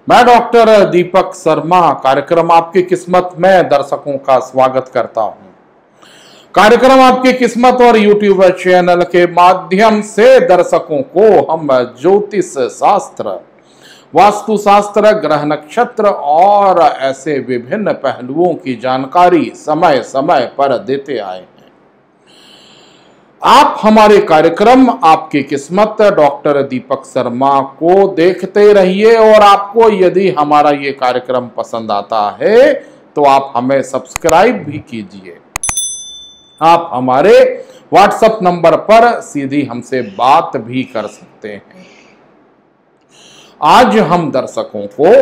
मैं डॉक्टर दीपक शर्मा कार्यक्रम आपकी किस्मत में दर्शकों का स्वागत करता हूं। कार्यक्रम आपकी किस्मत और यूट्यूब चैनल के माध्यम से दर्शकों को हम ज्योतिष शास्त्र, वास्तु शास्त्र, ग्रह नक्षत्र और ऐसे विभिन्न पहलुओं की जानकारी समय समय पर देते आए हैं। आप हमारे कार्यक्रम आपकी किस्मत डॉक्टर दीपक शर्मा को देखते रहिए और आपको यदि हमारा ये कार्यक्रम पसंद आता है तो आप हमें सब्सक्राइब भी कीजिए। आप हमारे व्हाट्सएप नंबर पर सीधी हमसे बात भी कर सकते हैं। आज हम दर्शकों को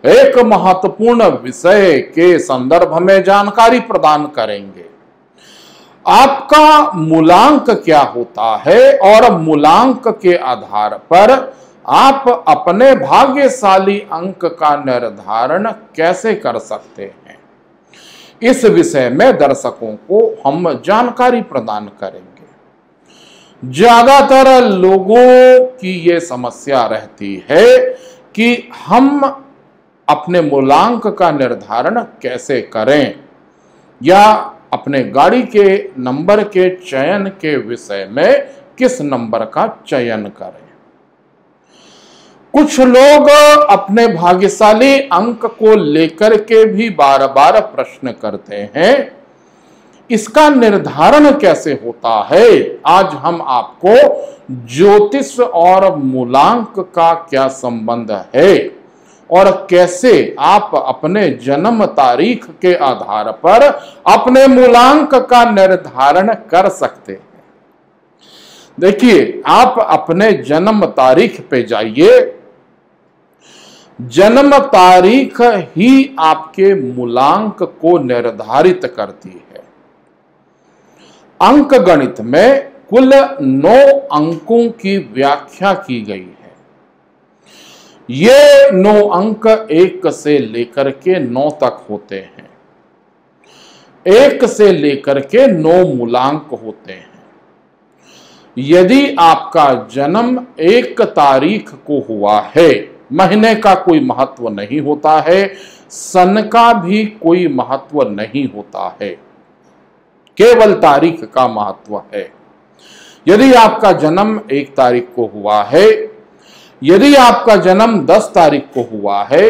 एक महत्वपूर्ण विषय के संदर्भ में जानकारी प्रदान करेंगे। आपका मूलांक क्या होता है और मूलांक के आधार पर आप अपने भाग्यशाली अंक का निर्धारण कैसे कर सकते हैं, इस विषय में दर्शकों को हम जानकारी प्रदान करेंगे। ज्यादातर लोगों की ये समस्या रहती है कि हम अपने मूलांक का निर्धारण कैसे करें या अपने गाड़ी के नंबर के चयन के विषय में किस नंबर का चयन करें। कुछ लोग अपने भाग्यशाली अंक को लेकर के भी बार बार प्रश्न करते हैं, इसका निर्धारण कैसे होता है। आज हम आपको ज्योतिष और मूलांक का क्या संबंध है और कैसे आप अपने जन्म तारीख के आधार पर अपने मूलांक का निर्धारण कर सकते हैं। देखिए, आप अपने जन्म तारीख पे जाइए। जन्म तारीख ही आपके मूलांक को निर्धारित करती है। अंक गणित में कुल 9 अंकों की व्याख्या की गई है। ये 9 अंक 1 से लेकर के 9 तक होते हैं। 1 से लेकर के 9 मूलांक होते हैं। यदि आपका जन्म 1 तारीख को हुआ है, महीने का कोई महत्व नहीं होता है, सन का भी कोई महत्व नहीं होता है, केवल तारीख का महत्व है। यदि आपका जन्म 1 तारीख को हुआ है, यदि आपका जन्म 10 तारीख को हुआ है,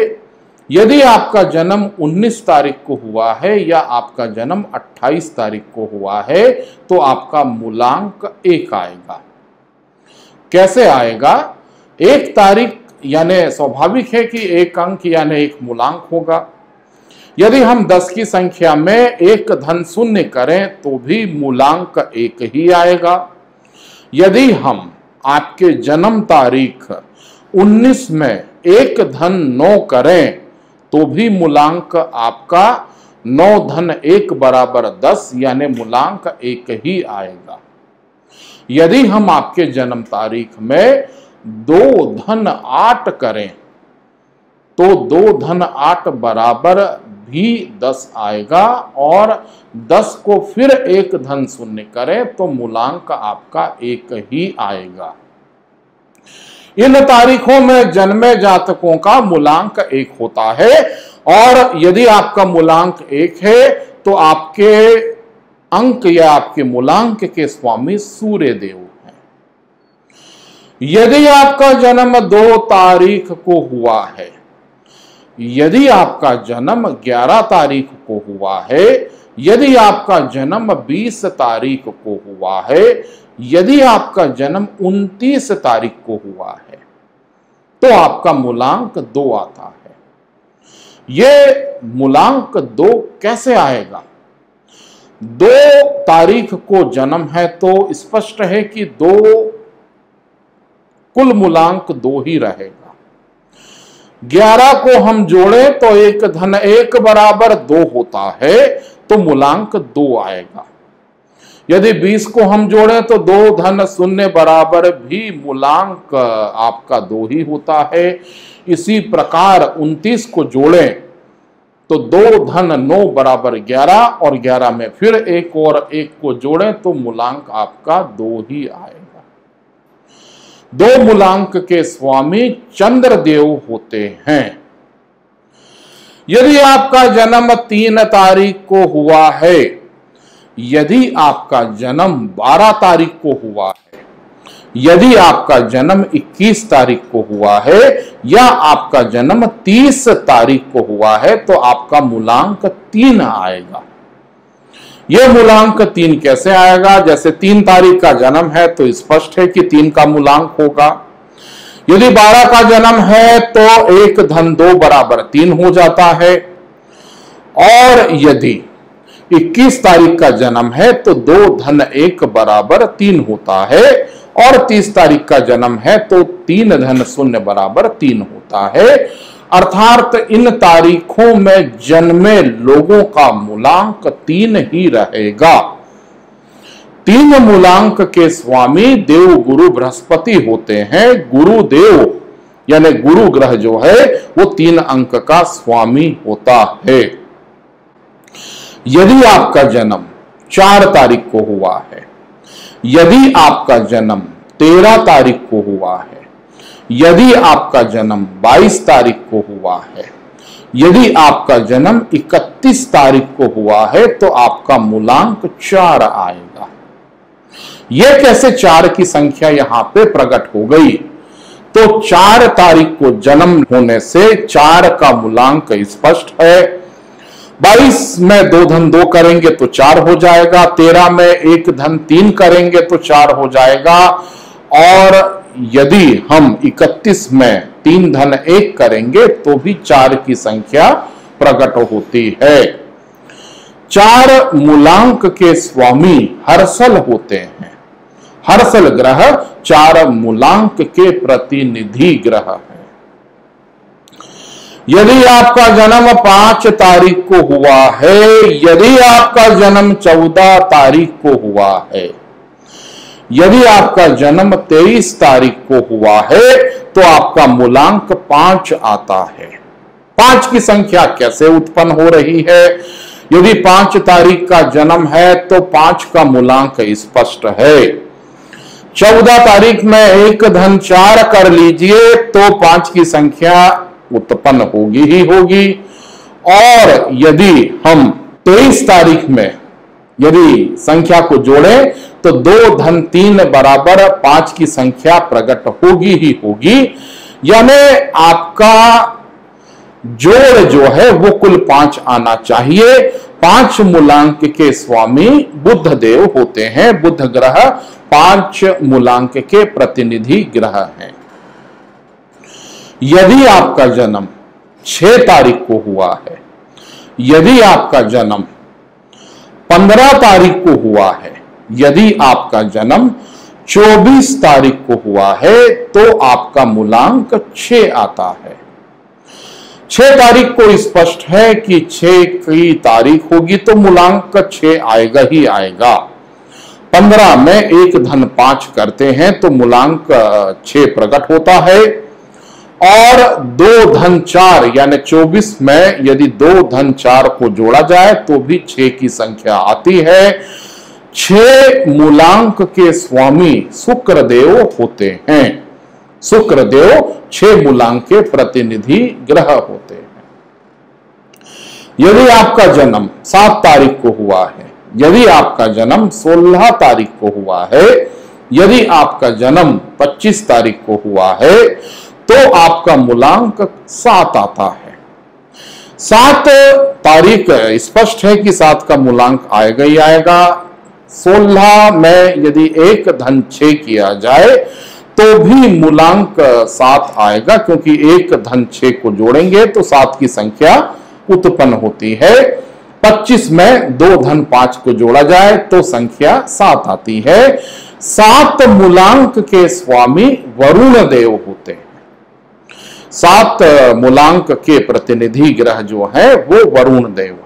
यदि आपका जन्म 19 तारीख को हुआ है या आपका जन्म 28 तारीख को हुआ है, तो आपका मूलांक 1 आएगा। कैसे आएगा? 1 तारीख यानी स्वाभाविक है कि 1 अंक यानी 1 मूलांक होगा। यदि हम 10 की संख्या में 1 धन शून्य करें तो भी मूलांक 1 ही आएगा। यदि हम आपके जन्म तारीख 19 में 1 धन 9 करें तो भी मूलांक आपका 9 धन 1 बराबर 10 यानी मूलांक 1 ही आएगा। यदि हम आपके जन्म तारीख में 2 धन 8 करें तो 2 धन 8 बराबर भी 10 आएगा और 10 को फिर 1 धन शून्य करें तो मूलांक आपका 1 ही आएगा। इन तारीखों में जन्मे जातकों का मूलांक 1 होता है और यदि आपका मूलांक 1 है तो आपके अंक या आपके मूलांक के स्वामी सूर्य देव हैं। यदि आपका जन्म 2 तारीख को हुआ है, यदि आपका जन्म 11 तारीख को हुआ है, यदि आपका जन्म 20 तारीख को हुआ है, यदि आपका जन्म 29 तारीख को हुआ है, तो आपका मूलांक 2 आता है। ये मूलांक 2 कैसे आएगा? 2 तारीख को जन्म है तो स्पष्ट है कि 2 कुल मूलांक 2 ही रहेगा। 11 को हम जोड़ें तो 1 धन 1 बराबर 2 होता है तो मूलांक 2 आएगा। यदि 20 को हम जोड़ें तो 2 धन 0 बराबर भी मूलांक आपका 2 ही होता है। इसी प्रकार 29 को जोड़ें तो 2 धन 9 बराबर 11 और 11 में फिर 1 और 1 को जोड़ें तो मूलांक आपका 2 ही आएगा। 2 मूलांक के स्वामी चंद्रदेव होते हैं। यदि आपका जन्म 3 तारीख को हुआ है, यदि आपका जन्म 12 तारीख को हुआ है, यदि आपका जन्म 21 तारीख को हुआ है या आपका जन्म 30 तारीख को हुआ है, तो आपका मूलांक 3 आएगा। यह मूलांक 3 कैसे आएगा? जैसे 3 तारीख का जन्म है तो स्पष्ट है कि 3 का मूलांक होगा। यदि 12 का जन्म है तो 1 धन 2 बराबर 3 हो जाता है, और यदि 21 तारीख का जन्म है तो 2 धन 1 बराबर 3 होता है, और 30 तारीख का जन्म है तो 3 धन 0 बराबर 3 होता है। अर्थात इन तारीखों में जन्मे लोगों का मूलांक 3 ही रहेगा। 3 मूलांक के स्वामी देव गुरु बृहस्पति होते हैं। गुरुदेव यानी गुरु ग्रह जो है वो 3 अंक का स्वामी होता है। यदि आपका जन्म 4 तारीख को हुआ है, यदि आपका जन्म 13 तारीख को हुआ है, यदि आपका जन्म 22 तारीख को हुआ है, यदि आपका जन्म 31 तारीख को हुआ है, तो आपका मूलांक 4 आएगा। यह कैसे 4 की संख्या यहां पे प्रकट हो गई? तो 4 तारीख को जन्म होने से 4 का मूलांक स्पष्ट है। 22 में 2 धन 2 करेंगे तो 4 हो जाएगा, 13 में 1 धन 3 करेंगे तो 4 हो जाएगा, और यदि हम 31 में 3 धन 1 करेंगे तो भी 4 की संख्या प्रकट होती है। 4 मूलांक के स्वामी हर्षल होते हैं। हर्षल ग्रह 4 मूलांक के प्रतिनिधि ग्रह है। यदि आपका जन्म 5 तारीख को हुआ है, यदि आपका जन्म 14 तारीख को हुआ है, यदि आपका जन्म 23 तारीख को हुआ है, तो आपका मूलांक 5 आता है। 5 की संख्या कैसे उत्पन्न हो रही है? यदि 5 तारीख का जन्म है तो 5 का मूलांक स्पष्ट है। 14 तारीख में 1 धन 4 कर लीजिए तो 5 की संख्या उत्पन्न होगी ही होगी, और यदि हम 23 तारीख में यदि संख्या को जोड़ें तो 2 धन 3 बराबर 5 की संख्या प्रकट होगी ही होगी। यानी आपका जोड़ जो है वो कुल 5 आना चाहिए। 5 मूलांक के स्वामी बुध देव होते हैं। बुध ग्रह 5 मूलांक के प्रतिनिधि ग्रह हैं। यदि आपका जन्म 6 तारीख को हुआ है, यदि आपका जन्म 15 तारीख को हुआ है, यदि आपका जन्म 24 तारीख को हुआ है, तो आपका मूलांक 6 आता है। 6 तारीख को स्पष्ट है कि 6 की तारीख होगी तो मूलांक 6 आएगा ही आएगा। 15 में 1 धन 5 करते हैं तो मूलांक 6 प्रकट होता है, और 2 धन 4 यानी 24 में यदि 2 धन 4 को जोड़ा जाए तो भी 6 की संख्या आती है। 6 मूलांक के स्वामी शुक्रदेव होते हैं। शुक्रदेव 6 मूलांक के प्रतिनिधि ग्रह होते हैं। यदि आपका जन्म 7 तारीख को हुआ है, यदि आपका जन्म 16 तारीख को हुआ है, यदि आपका जन्म 25 तारीख को हुआ है, तो आपका मूलांक 7 आता है। 7 तारीख स्पष्ट है कि 7 का मूलांक आएगा ही आएगा। 16 में यदि 1 धन 6 किया जाए तो भी मूलांक 7 आएगा, क्योंकि 1 धन 6 को जोड़ेंगे तो 7 की संख्या उत्पन्न होती है। 25 में 2 धन 5 को जोड़ा जाए तो संख्या 7 आती है। 7 मूलांक के स्वामी वरुण देव होते हैं। 7 मूलांक के प्रतिनिधि ग्रह जो है वो वरुण देव है।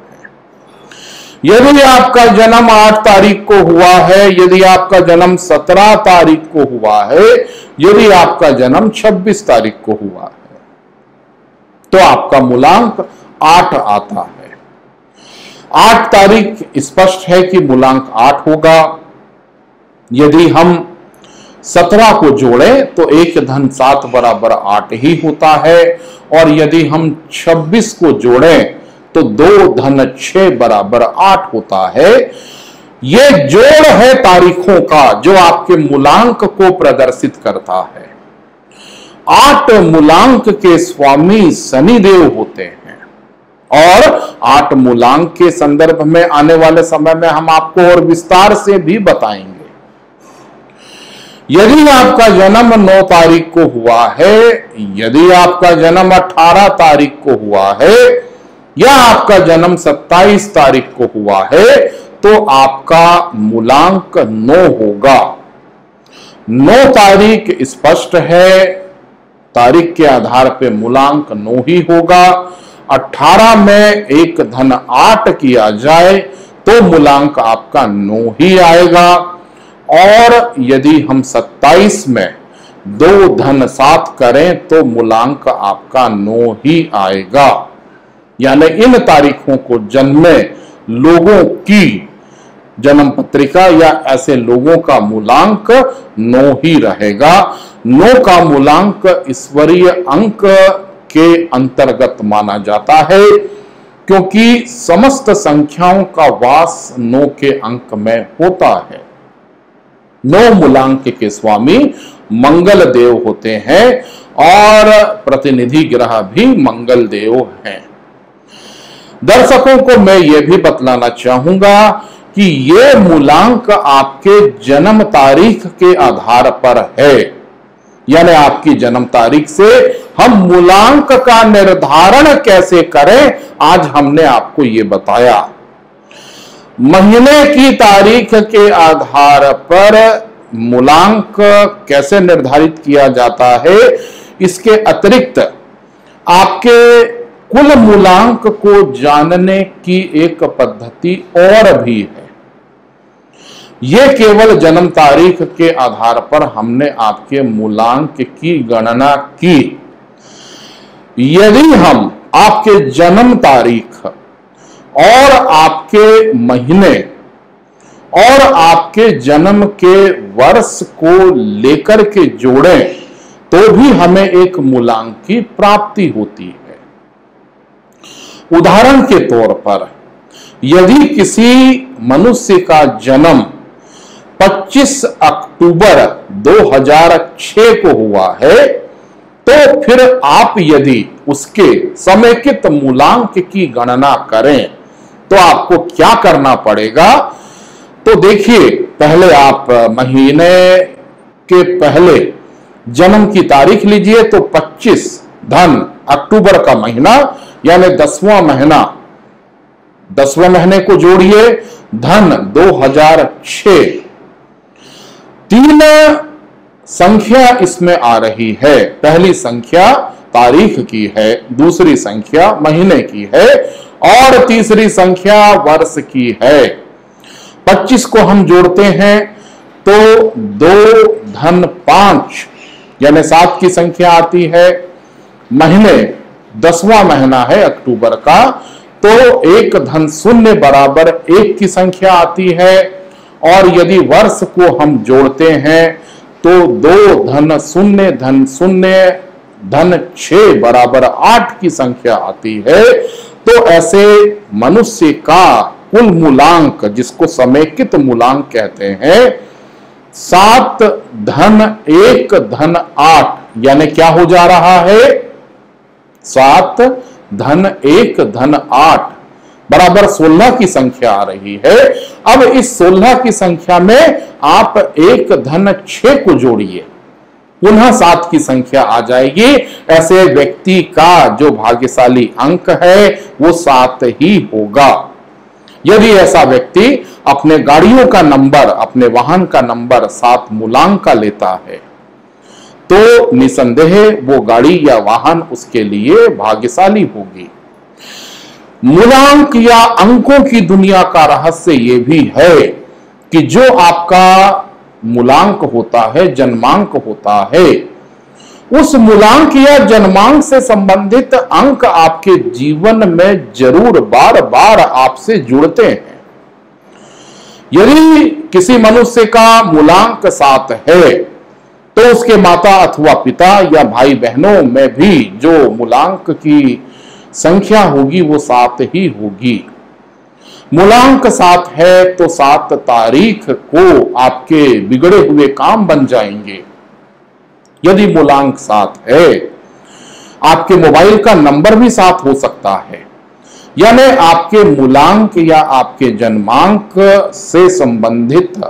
यदि आपका जन्म 8 तारीख को हुआ है, यदि आपका जन्म 17 तारीख को हुआ है, यदि आपका जन्म 26 तारीख को हुआ है, तो आपका मूलांक 8 आता है। 8 तारीख स्पष्ट है कि मूलांक 8 होगा। यदि हम 17 को जोड़ें तो 1 धन 7 बराबर 8 ही होता है, और यदि हम 26 को जोड़ें तो 2 धन 6 बराबर 8 होता है। ये जोड़ है तारीखों का जो आपके मूलांक को प्रदर्शित करता है। 8 मूलांक के स्वामी शनिदेव होते हैं और 8 मूलांक के संदर्भ में आने वाले समय में हम आपको और विस्तार से भी बताएंगे। यदि आपका जन्म 9 तारीख को हुआ है, यदि आपका जन्म 18 तारीख को हुआ है या आपका जन्म 27 तारीख को हुआ है तो आपका मूलांक 9 होगा। 9 तारीख स्पष्ट है, तारीख के आधार पे मूलांक 9 ही होगा। 18 में 1 धन 8 किया जाए तो मूलांक आपका 9 ही आएगा और यदि हम 27 में 2 धन 7 करें तो मूलांक आपका 9 ही आएगा। यानी इन तारीखों को जन्मे लोगों की जन्म पत्रिका या ऐसे लोगों का मूलांक 9 ही रहेगा। 9 का मूलांक ईश्वरीय अंक के अंतर्गत माना जाता है क्योंकि समस्त संख्याओं का वास 9 के अंक में होता है। 9 मूलांक के स्वामी मंगल देव होते हैं और प्रतिनिधि ग्रह भी मंगल देव हैं। दर्शकों को मैं यह भी बतलाना चाहूंगा कि ये मूलांक आपके जन्म तारीख के आधार पर है, यानी आपकी जन्म तारीख से हम मूलांक का निर्धारण कैसे करें आज हमने आपको ये बताया। महीने की तारीख के आधार पर मूलांक कैसे निर्धारित किया जाता है, इसके अतिरिक्त आपके कुल मूलांक को जानने की एक पद्धति और भी है। यह केवल जन्म तारीख के आधार पर हमने आपके मूलांक की गणना की। यदि हम आपके जन्म तारीख और आपके महीने और आपके जन्म के वर्ष को लेकर के जोड़ें तो भी हमें एक मूलांक की प्राप्ति होती है। उदाहरण के तौर पर यदि किसी मनुष्य का जन्म 25 अक्टूबर 2006 को हुआ है तो फिर आप यदि उसके समेकित मूलांक की गणना करें तो आपको क्या करना पड़ेगा। तो देखिए, पहले आप महीने के पहले जन्म की तारीख लीजिए तो 25 धन अक्टूबर का महीना यानी 10वां महीना, 10वें महीने को जोड़िए धन 2006। 3 संख्या इसमें आ रही है। पहली संख्या तारीख की है, दूसरी संख्या महीने की है और तीसरी संख्या वर्ष की है। 25 को हम जोड़ते हैं तो 2 धन 5 यानी 7 की संख्या आती है। महीने 10वां महीना है अक्टूबर का तो 1 धन 0 बराबर 1 की संख्या आती है और यदि वर्ष को हम जोड़ते हैं तो 2 धन 0 धन 0 धन 6 बराबर 8 की संख्या आती है। तो ऐसे मनुष्य का कुल मूलांक जिसको समेकित मूलांक कहते हैं 7 धन 1 धन 8 यानी क्या हो जा रहा है 7 धन 1 धन 8 बराबर 16 की संख्या आ रही है। अब इस 16 की संख्या में आप 1 धन 6 को जोड़िए, पुनः 7 की संख्या आ जाएगी। ऐसे व्यक्ति का जो भाग्यशाली अंक है वो 7 ही होगा। यदि ऐसा व्यक्ति अपने गाड़ियों का नंबर, अपने वाहन का नंबर 7 मूलांक का लेता है तो निसंदेह वो गाड़ी या वाहन उसके लिए भाग्यशाली होगी। मूलांक या अंकों की दुनिया का रहस्य ये भी है कि जो आपका मूलांक होता है, जन्मांक होता है, उस मूलांक या जन्मांक से संबंधित अंक आपके जीवन में जरूर बार बार आपसे जुड़ते हैं। यदि किसी मनुष्य का मूलांक 7 है तो उसके माता अथवा पिता या भाई बहनों में भी जो मूलांक की संख्या होगी वो 7 ही होगी। मूलांक 7 है तो 7 तारीख को आपके बिगड़े हुए काम बन जाएंगे। यदि मूलांक 7 है, आपके मोबाइल का नंबर भी 7 हो सकता है। यानी आपके मूलांक या आपके जन्मांक से संबंधित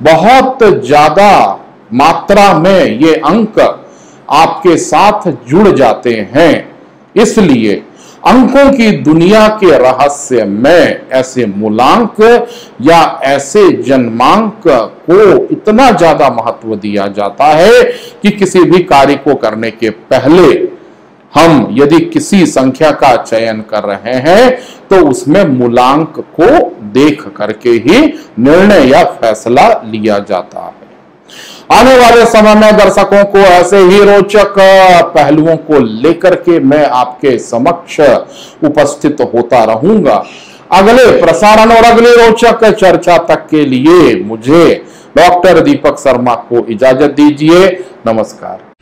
बहुत ज्यादा मात्रा में ये अंक आपके साथ जुड़ जाते हैं। इसलिए अंकों की दुनिया के रहस्य में ऐसे मूलांक या ऐसे जन्मांक को इतना ज्यादा महत्व दिया जाता है कि किसी भी कार्य को करने के पहले हम यदि किसी संख्या का चयन कर रहे हैं तो उसमें मूलांक को देख करके ही निर्णय या फैसला लिया जाता है। आने वाले समय में दर्शकों को ऐसे ही रोचक पहलुओं को लेकर के मैं आपके समक्ष उपस्थित होता रहूंगा। अगले प्रसारण और अगले रोचक चर्चा तक के लिए मुझे डॉक्टर दीपक शर्मा को इजाजत दीजिए। नमस्कार।